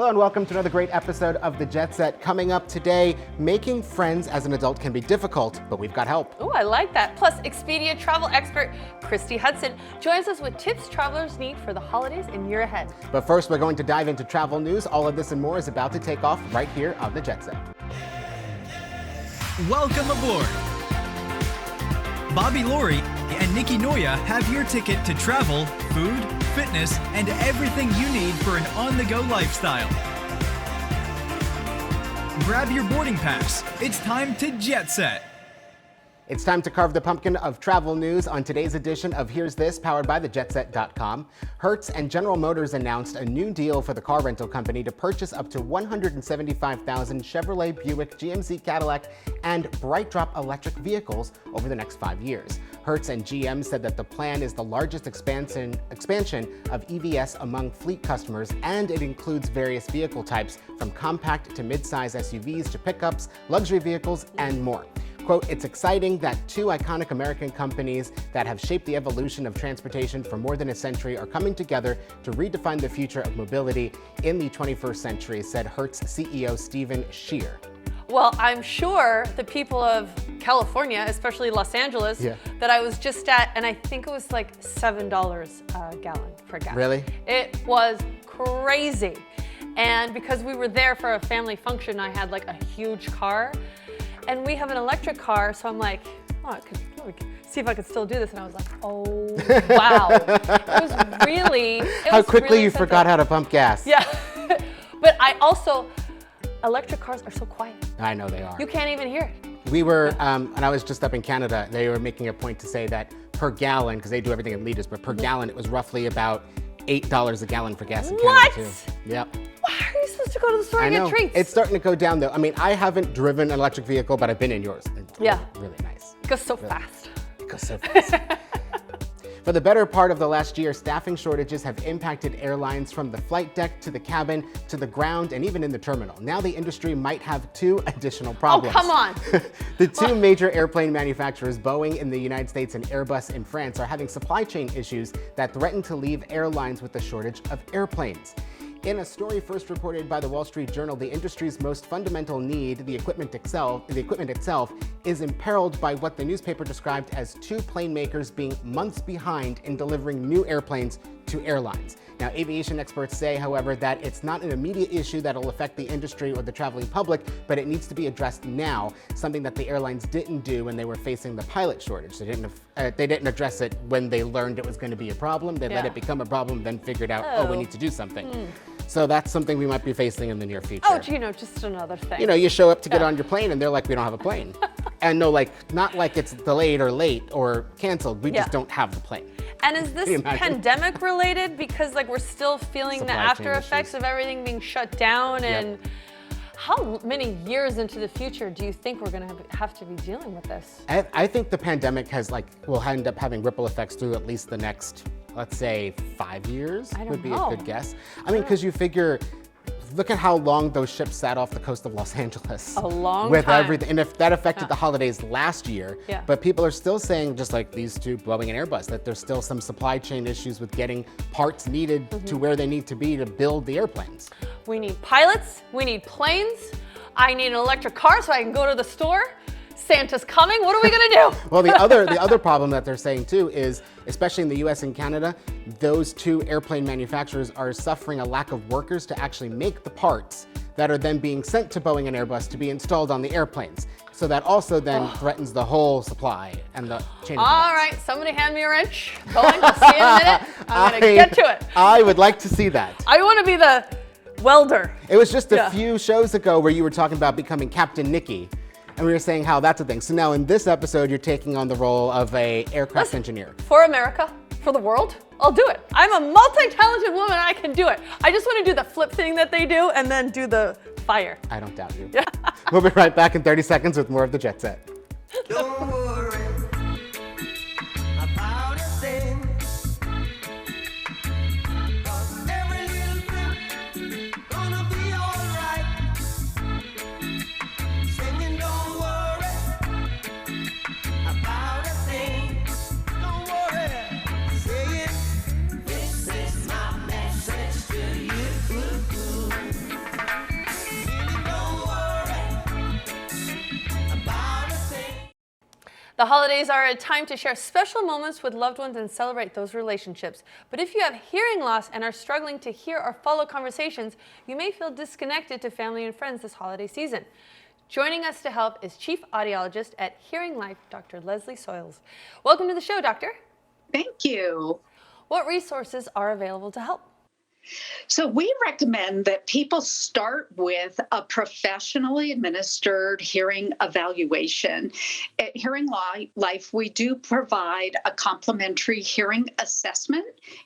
Hello and welcome to another great episode of the Jet Set. Coming up today, making friends as an adult can be difficult, but we've got help. Oh, I like that. Plus, Expedia travel expert Christy Hudson joins us with tips travelers need for the holidays and year ahead. But first, we're going to dive into travel news. All of this and more is about to take off right here on the Jet Set. Welcome aboard. Bobby Laurie and Nikki Noya have your ticket to travel, food, fitness, and everything you need for an on-the-go lifestyle. Grab your boarding pass. It's time to Jet Set. It's time to carve the pumpkin of travel news on today's edition of Here's This, powered by thejetset.com. Hertz and General Motors announced a new deal for the car rental company to purchase up to 175,000 Chevrolet, Buick, GMC, Cadillac, and BrightDrop electric vehicles over the next 5 years. Hertz and GM said that the plan is the largest expansion of EVs among fleet customers, and it includes various vehicle types from compact to mid-size SUVs to pickups, luxury vehicles, and more. Quote, it's exciting that two iconic American companies that have shaped the evolution of transportation for more than a century are coming together to redefine the future of mobility in the 21st century, said Hertz CEO Stephen Scheer. Well, I'm sure the people of California, especially Los Angeles, that I was just at, and I think it was like $7 a gallon for gas. Really? It was crazy. And because we were there for a family function, I had like a huge car. And we have an electric car, so I'm like, oh, I could see if I could still do this. And I was like, oh, wow. It was really, How quickly really you forgot how to pump gas. Yeah. But I also, electric cars are so quiet. I know they are. You can't even hear it. We were, and I was just up in Canada, they were making a point to say that per gallon, because they do everything in liters, but per gallon it was roughly about $8 a gallon for gas in Canada too. What? Yep. How are you supposed to go to the store and get treats? It's starting to go down though. I mean, I haven't driven an electric vehicle, but I've been in yours. It's really nice. It goes so fast. It goes so fast. For the better part of the last year, staffing shortages have impacted airlines from the flight deck to the cabin to the ground and even in the terminal. Now the industry might have two additional problems. Oh, come on. The two major airplane manufacturers, Boeing in the United States and Airbus in France, are having supply chain issues that threaten to leave airlines with a shortage of airplanes. In a story first reported by the Wall Street Journal, the industry's most fundamental need, the equipment itself, is imperiled by what the newspaper described as two plane makers being months behind in delivering new airplanes to airlines. Now, aviation experts say, however, that it's not an immediate issue that'll affect the industry or the traveling public, but it needs to be addressed now, something that the airlines didn't do when they were facing the pilot shortage. They didn't address it when they learned it was going to be a problem. They let it become a problem, then figured out, oh, we need to do something. So that's something we might be facing in the near future. Oh, just another thing. You know, you show up to get on your plane and they're like, we don't have a plane. And no, not like it's delayed or late or canceled. We just don't have the plane. And is this pandemic related? Because like we're still feeling the after effects of everything being shut down, and how many years into the future do you think we're gonna have to be dealing with this? I think the pandemic will end up having ripple effects through at least the next, let's say, 5 years would be a good guess. I mean, because you figure, look at how long those ships sat off the coast of Los Angeles. A long with time. Everything, and if that affected the holidays last year, but people are still saying, just like these two, Boeing and Airbus, that there's still some supply chain issues with getting parts needed to where they need to be to build the airplanes. We need pilots, we need planes, I need an electric car so I can go to the store. Santa's coming, what are we gonna do? Well, the other problem that they're saying too is, especially in the US and Canada, those two airplane manufacturers are suffering a lack of workers to actually make the parts that are then being sent to Boeing and Airbus to be installed on the airplanes. So that also then threatens the whole supply and the chain of All right, somebody hand me a wrench. Boeing, I'll see you in a minute. I'm gonna get to it. I would like to see that. I wanna be the welder. It was just a few shows ago where you were talking about becoming Captain Nikki. And we were saying how that's a thing. So now in this episode, you're taking on the role of an aircraft engineer. For America, for the world, I'll do it. I'm a multi-talented woman, I can do it. I just want to do the flip thing that they do and then do the fire. I don't doubt you. We'll be right back in 30 seconds with more of the Jet Set. Don't worry about a thing. 'Cause every little thing gonna be alright. Singing, don't worry about a thing. Don't worry. Say it. This is my message to you. The holidays are a time to share special moments with loved ones and celebrate those relationships. But if you have hearing loss and are struggling to hear or follow conversations, you may feel disconnected to family and friends this holiday season. Joining us to help is Chief Audiologist at Hearing Life, Dr. Leslie Soils. Welcome to the show, Doctor. Thank you. What resources are available to help? So we recommend that people start with a professionally administered hearing evaluation. At Hearing Life, we do provide a complimentary hearing assessment,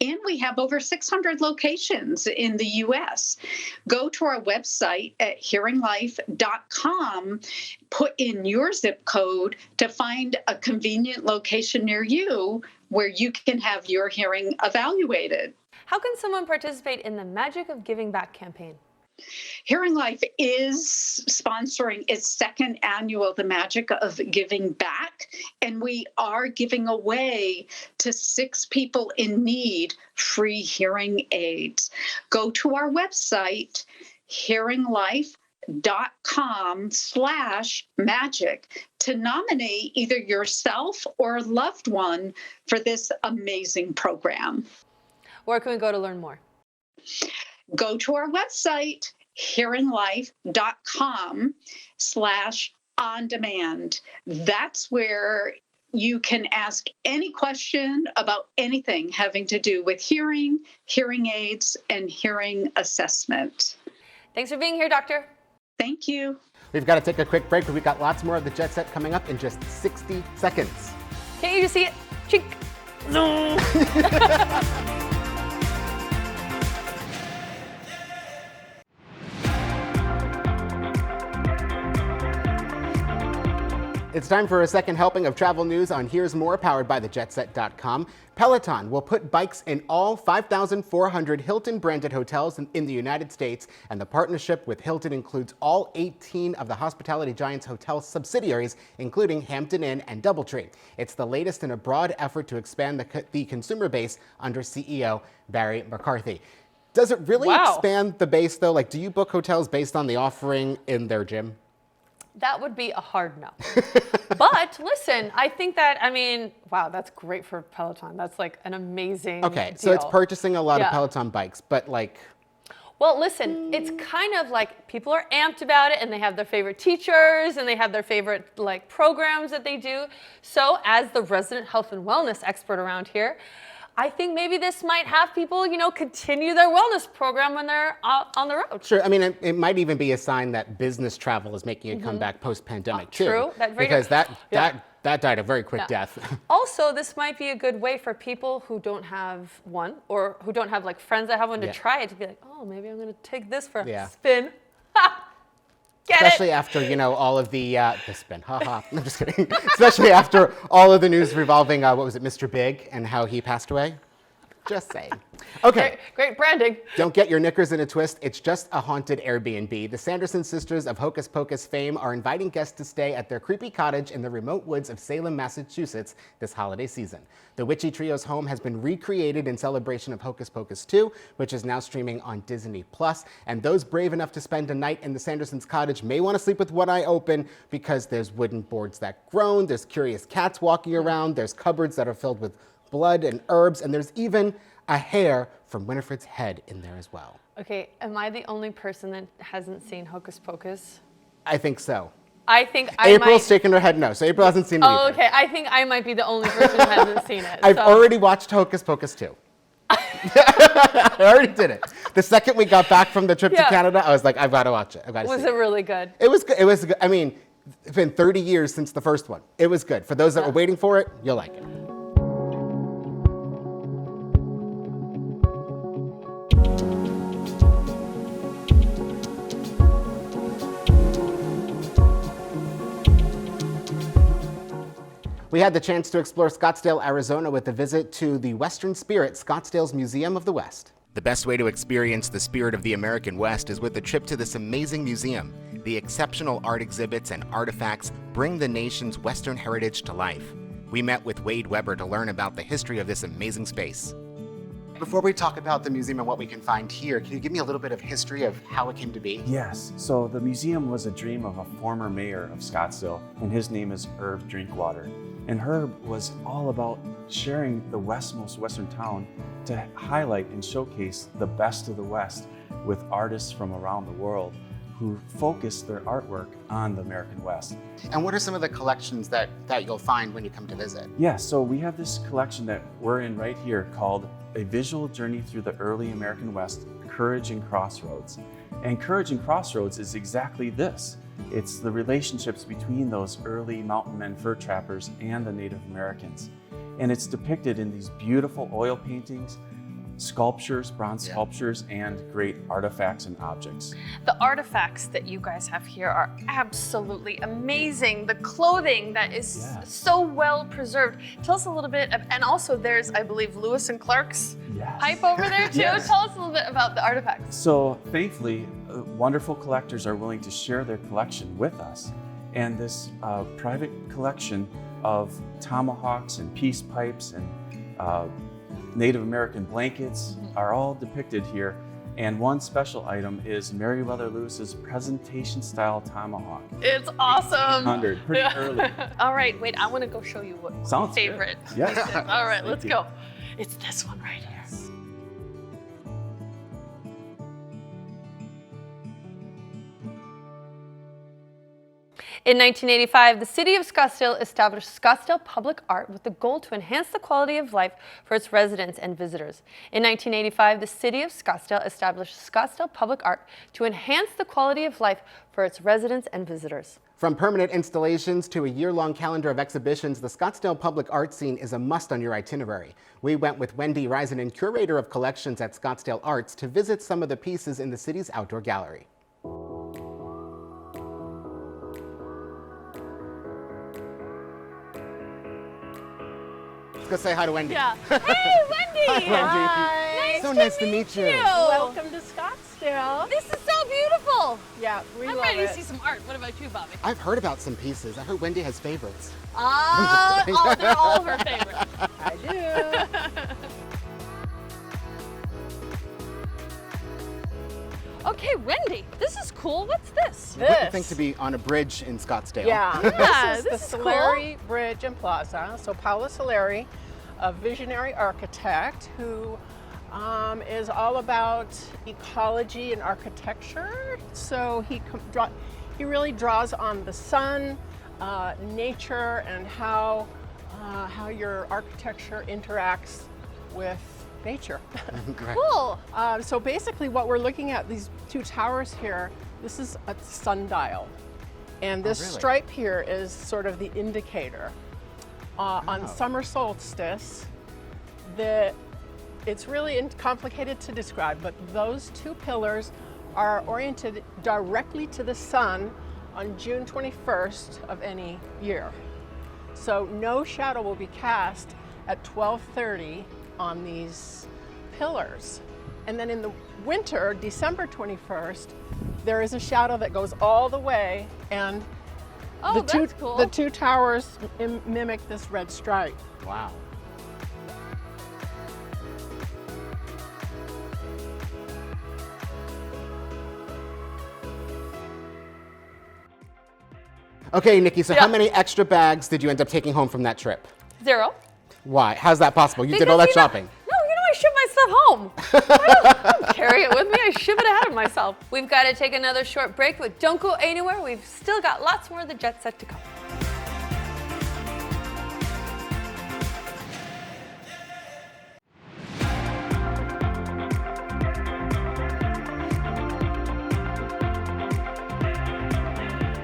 and we have over 600 locations in the U.S. Go to our website at hearinglife.com, put in your zip code to find a convenient location near you where you can have your hearing evaluated. How can someone participate in the Magic of Giving Back campaign? Hearing Life is sponsoring its second annual The Magic of Giving Back, and we are giving away to 6 people in need free hearing aids. Go to our website, hearinglife.com/magic, to nominate either yourself or a loved one for this amazing program. Where can we go to learn more? Go to our website, hearinglife.com/on-demand. That's where you can ask any question about anything having to do with hearing, hearing aids, and hearing assessment. Thanks for being here, Doctor. Thank you. We've got to take a quick break, but we've got lots more of the Jet Set coming up in just 60 seconds. Can't you just see it? Chink. No. It's time for a second helping of travel news on Here's More, powered by thejetset.com. Peloton will put bikes in all 5,400 Hilton-branded hotels in the United States, and the partnership with Hilton includes all 18 of the hospitality giant's hotel subsidiaries, including Hampton Inn and DoubleTree. It's the latest in a broad effort to expand the consumer base under CEO Barry McCarthy. Does it really expand the base, though? Like, do you book hotels based on the offering in their gym? That would be a hard no. But listen, I think that, wow, that's great for Peloton. That's like an amazing Okay, deal. so it's purchasing a lot of Peloton bikes, but like... Well, listen, it's kind of like people are amped about it and they have their favorite teachers and they have their favorite like programs that they do. So as the resident health and wellness expert around here, I think maybe this might have people, continue their wellness program when they're on the road. Sure. I mean, it might even be a sign that business travel is making a comeback post-pandemic, too. True. Because that died a very quick death. Also, this might be a good way for people who don't have one or who don't have like friends that have one to try it, to be like, oh, maybe I'm going to take this for a spin. Ha! Get Especially after, all of the spin. I'm just kidding. Especially after all of the news revolving, Mr. Big and how he passed away. Just saying. Okay. Great branding. Don't get your knickers in a twist. It's just a haunted Airbnb. The Sanderson sisters of Hocus Pocus fame are inviting guests to stay at their creepy cottage in the remote woods of Salem, Massachusetts this holiday season. The witchy trio's home has been recreated in celebration of Hocus Pocus 2, which is now streaming on Disney+. And those brave enough to spend a night in the Sandersons' cottage may want to sleep with one eye open, because there's wooden boards that groan, there's curious cats walking around, there's cupboards that are filled with blood and herbs, and there's even a hair from Winifred's head in there as well. Okay, am I the only person that hasn't seen Hocus Pocus? I think so. I think April's shaking her head no, so April hasn't seen it either. Okay, I think I might be the only person who hasn't seen it. I've already watched Hocus Pocus 2. I already did it. The second we got back from the trip to Canada, I was like, I've got to watch it. I've got to see it. Was it really good? It was good. It was good. I mean, it's been 30 years since the first one. It was good. For those that were waiting for it, you'll like it. We had the chance to explore Scottsdale, Arizona with a visit to the Western Spirit, Scottsdale's Museum of the West. The best way to experience the spirit of the American West is with a trip to this amazing museum. The exceptional art exhibits and artifacts bring the nation's Western heritage to life. We met with Wade Weber to learn about the history of this amazing space. Before we talk about the museum and what we can find here, can you give me a little bit of history of how it came to be? Yes, so the museum was a dream of a former mayor of Scottsdale, and his name is Irv Drinkwater. And Herb was all about sharing the westmost western town to highlight and showcase the best of the West with artists from around the world who focus their artwork on the American West. And what are some of the collections that you'll find when you come to visit? Yeah, so we have this collection that we're in right here called A Visual Journey Through the Early American West, Courage and Crossroads. And Courage and Crossroads is exactly this. It's the relationships between those early mountain men fur trappers and the Native Americans. And it's depicted in these beautiful oil paintings, sculptures, bronze sculptures, and great artifacts and objects. The artifacts that you guys have here are absolutely amazing. The clothing that is so well preserved. Tell us a little bit, and also there's, I believe, Lewis and Clark's pipe over there too. Yes. Tell us a little bit about the artifacts. So thankfully, wonderful collectors are willing to share their collection with us. And this private collection of tomahawks and peace pipes and Native American blankets are all depicted here. And one special item is Meriwether Lewis's presentation style tomahawk. It's awesome. 100, pretty early. All right, wait, I want to go show you what Sounds my favorite good. Yes. piece is. All right, Thank let's you. go. It's this one right here. In 1985, the city of Scottsdale established Scottsdale Public Art with the goal to enhance the quality of life for its residents and visitors. In 1985, the city of Scottsdale established Scottsdale Public Art to enhance the quality of life for its residents and visitors. From permanent installations to a year-long calendar of exhibitions, the Scottsdale Public Art scene is a must on your itinerary. We went with Wendy Risenen, curator of collections at Scottsdale Arts, to visit some of the pieces in the city's outdoor gallery. Let's go say hi to Wendy. Yeah. Hey, Wendy! Hi, Wendy. Nice So to nice to meet you. Welcome to Scottsdale. This is so beautiful. Yeah, we I'm love ready it. to see some art. What about you, Bobby? I've heard about some pieces. I heard Wendy has favorites. Oh, they're all her favorites. I do. Okay, Wendy, this is cool. What's this? What do you think to be on a bridge in Scottsdale? Yeah, Yeah, this this is is the cool. Solari Bridge and Plaza. So Paolo Solari, a visionary architect who is all about ecology and architecture. So he really draws on the sun, nature, and how your architecture interacts with nature. Cool. So basically what we're looking at, these two towers here, this is a sundial. And this really? stripe here is sort of the indicator. On summer solstice, it's really complicated to describe, but those two pillars are oriented directly to the sun on June 21st of any year. So no shadow will be cast at 12:30 on these pillars. And then in the winter, December 21st, there is a shadow that goes all the way, and Oh, that's cool. the two towers mimic this red stripe. Wow. Okay, Nikki, so how many extra bags did you end up taking home from that trip? 0. Why? How's that possible? You did all that Because, you know- shopping. No, I ship my stuff home. I don't carry it with me. I ship it ahead of myself. We've got to take another short break, but don't go anywhere. We've still got lots more of the Jet Set to come.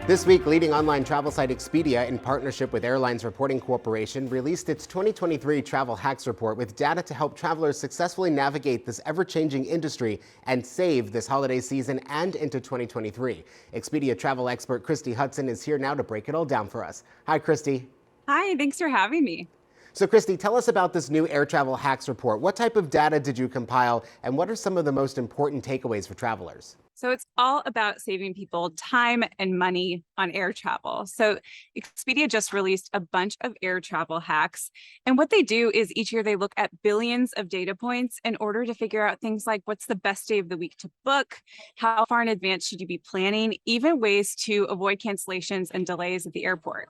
This week, leading online travel site Expedia, in partnership with Airlines Reporting Corporation, released its 2023 Travel Hacks Report with data to help travelers successfully navigate this ever-changing industry and save this holiday season and into 2023. Expedia travel expert Christy Hudson is here now to break it all down for us. Hi, Christy. Hi, thanks for having me. So, Christy, tell us about this new Air Travel Hacks Report. What type of data did you compile, and what are some of the most important takeaways for travelers? So it's all about saving people time and money on air travel. So Expedia just released a bunch of air travel hacks. And what they do is each year they look at billions of data points in order to figure out things like what's the best day of the week to book, how far in advance should you be planning, even ways to avoid cancellations and delays at the airport.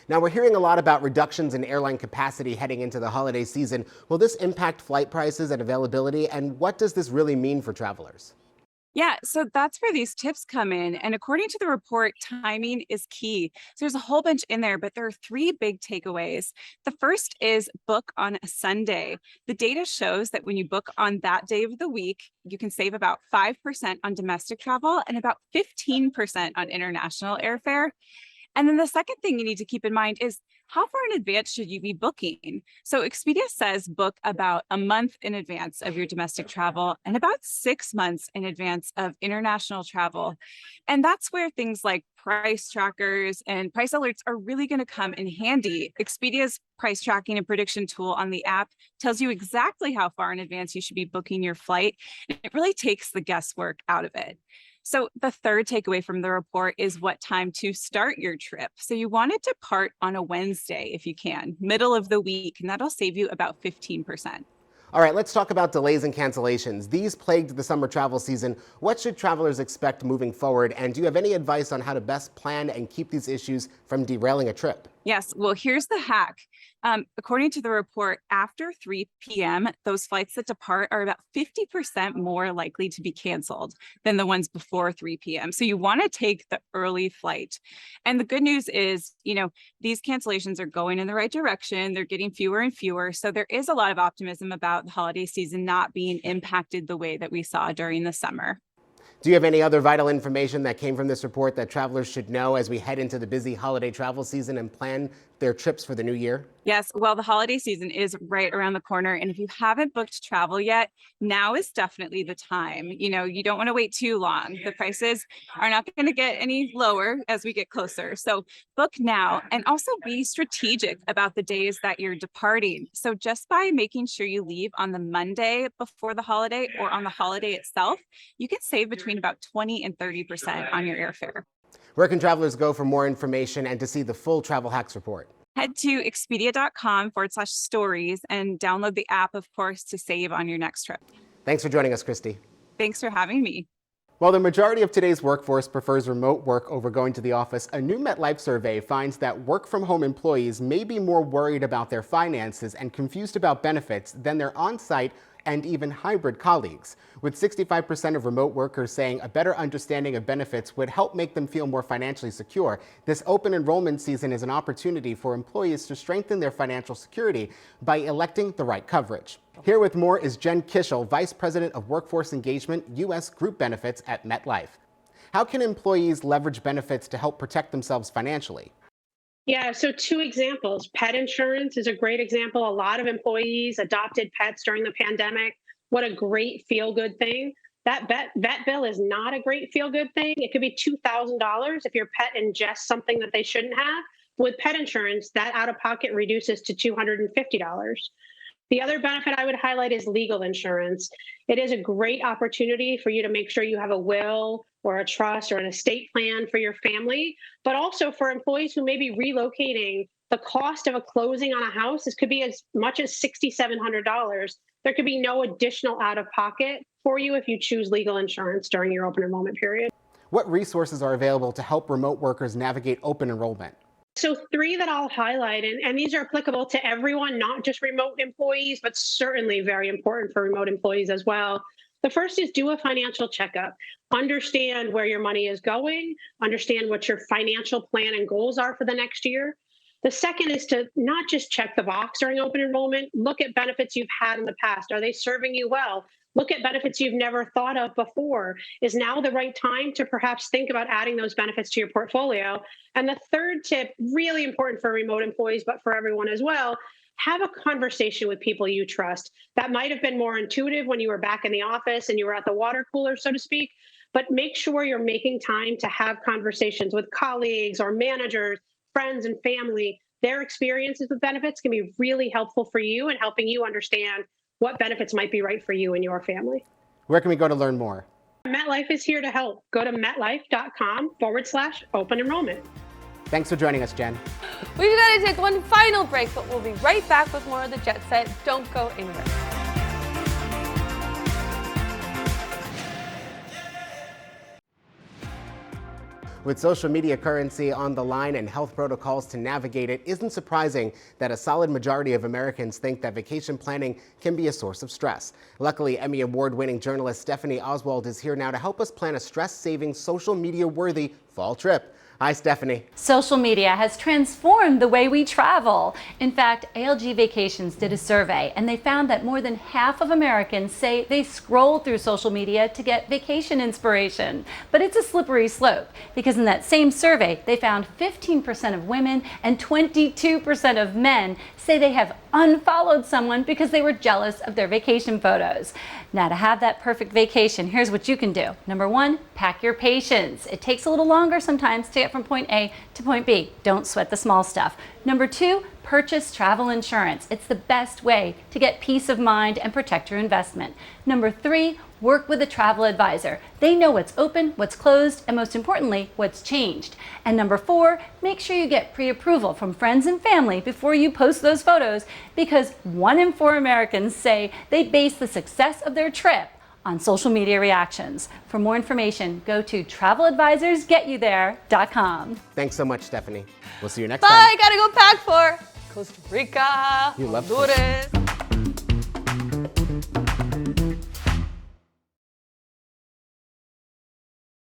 Now, we're hearing a lot about reductions in airline capacity heading into the holiday season. Will this impact flight prices and availability? And what does this really mean for travelers? Yeah, so that's where these tips come in. And according to the report, timing is key. So there's a whole bunch in there, but there are three big takeaways. The first is book on a Sunday. The data shows that when you book on that day of the week, you can save about 5% on domestic travel and about 15% on international airfare. And then the second thing you need to keep in mind is how far in advance should you be booking? So Expedia says book about a month in advance of your domestic travel and about 6 months in advance of international travel. And that's where things like price trackers and price alerts are really going to come in handy. Expedia's price tracking and prediction tool on the app tells you exactly how far in advance you should be booking your flight. And it really takes the guesswork out of it. So the third takeaway from the report is what time to start your trip. So you want to depart on a Wednesday if you can, middle of the week, and that'll save you about 15%. All right, let's talk about delays and cancellations. These plagued the summer travel season. What should travelers expect moving forward? And do you have any advice on how to best plan and keep these issues from derailing a trip? Yes, well, here's the hack. According to the report, after 3 p.m., those flights that depart are about 50% more likely to be canceled than the ones before 3 p.m. So you want to take the early flight. And the good news is, these cancellations are going in the right direction. They're getting fewer and fewer. So there is a lot of optimism about the holiday season not being impacted the way that we saw during the summer. Do you have any other vital information that came from this report that travelers should know as we head into the busy holiday travel season and plan their trips for the new year? Yes, well, the holiday season is right around the corner. And if you haven't booked travel yet, now is definitely the time. You don't want to wait too long. The prices are not going to get any lower as we get closer. So book now, and also be strategic about the days that you're departing. So just by making sure you leave on the Monday before the holiday or on the holiday itself, you can save between about 20 and 30% on your airfare. Where can travelers go for more information and to see the full Travel Hacks report? Head to expedia.com/stories and download the app, of course, to save on your next trip. Thanks for joining us, Christy. Thanks for having me. While the majority of today's workforce prefers remote work over going to the office, a new MetLife survey finds that work-from-home employees may be more worried about their finances and confused about benefits than their on-site and even hybrid colleagues, with 65% of remote workers saying a better understanding of benefits would help make them feel more financially secure. This open enrollment season is an opportunity for employees to strengthen their financial security by electing the right coverage. Here with more is Jen Kishel, Vice President of Workforce Engagement, U.S. Group Benefits at MetLife. How can employees leverage benefits to help protect themselves financially? Yeah, so 2 examples. Pet insurance is a great example. A lot of employees adopted pets during the pandemic. What a great feel-good thing. That vet bill is not a great feel-good thing. It could be $2,000 if your pet ingests something that they shouldn't have. With pet insurance, that out-of-pocket reduces to $250. The other benefit I would highlight is legal insurance. It is a great opportunity for you to make sure you have a will or a trust or an estate plan for your family, but also for employees who may be relocating. The cost of a closing on a house, this could be as much as $6,700. There could be no additional out-of-pocket for you if you choose legal insurance during your open enrollment period. What resources are available to help remote workers navigate open enrollment? So 3 that I'll highlight, and these are applicable to everyone, not just remote employees, but certainly very important for remote employees as well. The first is do a financial checkup. Understand where your money is going, understand what your financial plan and goals are for the next year. The second is to not just check the box during open enrollment, look at benefits you've had in the past. Are they serving you well? Look at benefits you've never thought of before. Is now the right time to perhaps think about adding those benefits to your portfolio? And the third tip, really important for remote employees, but for everyone as well, have a conversation with people you trust. That might have been more intuitive when you were back in the office and you were at the water cooler, so to speak, but make sure you're making time to have conversations with colleagues or managers, friends and family. Their experiences with benefits can be really helpful for you in helping you understand what benefits might be right for you and your family. Where can we go to learn more? MetLife is here to help. Go to metlife.com/open enrollment. Thanks for joining us, Jen. We've got to take one final break, but we'll be right back with more of the Jet Set. Don't go anywhere. With social media currency on the line and health protocols to navigate, it isn't surprising that a solid majority of Americans think that vacation planning can be a source of stress. Luckily, Emmy Award-winning journalist Stephanie Oswald is here now to help us plan a stress-saving, social media-worthy fall trip. Hi, Stephanie. Social media has transformed the way we travel. In fact, ALG Vacations did a survey and they found that more than half of Americans say they scroll through social media to get vacation inspiration. But it's a slippery slope because in that same survey, they found 15% of women and 22% of men say they have unfollowed someone because they were jealous of their vacation photos. Now, to have that perfect vacation, here's what you can do. Number one, pack your patience. It takes a little longer sometimes to get from point A to point B. Don't sweat the small stuff. Number two, purchase travel insurance. It's the best way to get peace of mind and protect your investment. Number three, work with a travel advisor. They know what's open, what's closed, and most importantly, what's changed. And number four, make sure you get pre-approval from friends and family before you post those photos, because 1 in 4 Americans say they base the success of their trip on social media reactions. For more information, go to traveladvisorsgetyouthere.com. Thanks so much, Stephanie. We'll see you next Bye, time. gotta go pack for Costa Rica, You love Honduras.